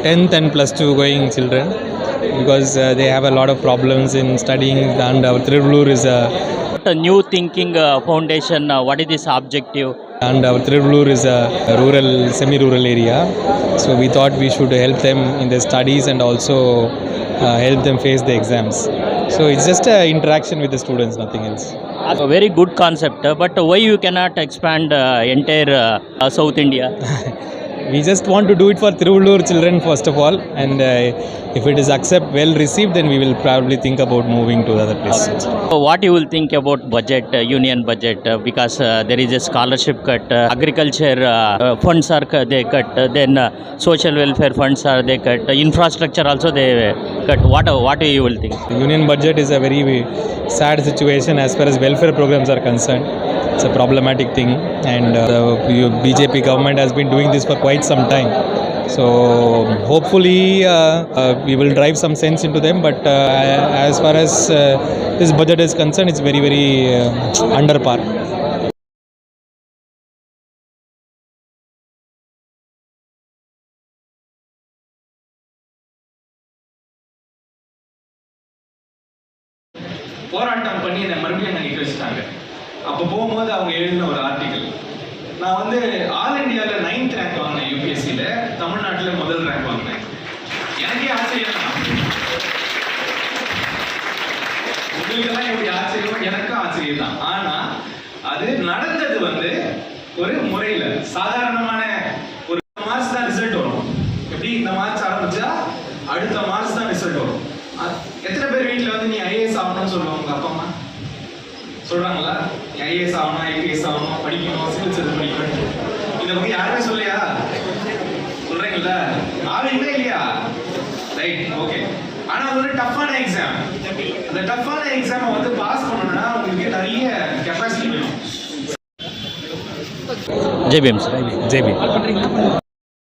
10th and plus 2 going children because they have a lot of problems in studying, and our Tiruvallur is a New Thinking Foundation, what is this objective? rural, semi-rural area. So we thought we should help them in their studies and also help them face the exams. So it's just an interaction with the students, nothing else. A very good concept, but why you cannot expand entire South India? We just want to do it for Tiruvallur children first of all, and if it is well received, then we will probably think about moving to other places. So what you will think about budget, union budget, because there is a scholarship cut, agriculture funds are they cut, then social welfare funds are they cut, infrastructure also they cut. What you will think? The union budget is a very sad situation as far as welfare programs are concerned. It's a problematic thing, and the BJP government has been doing this for quite some time. So hopefully we will drive some sense into them, but as far as this budget is concerned, it's very, very under par. போராட்டம் பண்ணி என்னை மறுபடியும் அங்கே நிற்க வச்சுட்டாங்க. அப்போ போகும்போது அவங்க எழுதின ஒரு ஆர்டிக்கல், நான் வந்து ஆல் இண்டியாவில் 9th ரேங்க் வாங்கினேன், யூபிஎஸ்சியில் தமிழ்நாட்டில் முதல் ரேங்க் வாங்கினேன். எனக்கே ஆச்சரியம், உங்களுக்கெல்லாம் எப்படி ஆச்சரியம், எனக்கும் ஆச்சரியம் தான். ஆனால் அது நடந்தது வந்து ஒரு முறையில் சாதாரணமான ஒரு மார்க்ஸ் தான் ரிசல்ட் வரும். எப்படி இந்த மார்க்ஸ் ஆரம்பிச்சா அடுத்த மார்க்ஸ் தான் ரிசல்ட் வரும். எத்தனை பேர் வீட்டில் வந்து நீ ஐஏஎஸ் ஆகணும்னு சொல்லுவாங்க? உங்க அப்பா அம்மா சொல்றாங்களா? நீ ஐஏஎஸ் ஆகணும், ஐபிஎஸ் ஆகணும், படிக்கணும், சிவில் சர்வீஸ் படிக்கணும். இதை பத்தி யாருமே சொல்லையா? சொல்றீங்களா? ஆவீங்களா இல்லையா? Right, okay. ஆனா அது ஒரு டஃப்பான எக்ஸாம். அந்த டஃப்பான எக்ஸாமை வந்து பாஸ் பண்ணணும்னா உங்களுக்கு நிறைய கெப்பாசிட்டி வேணும். ஜெய் பீம் சார். ஜெய் பீம்.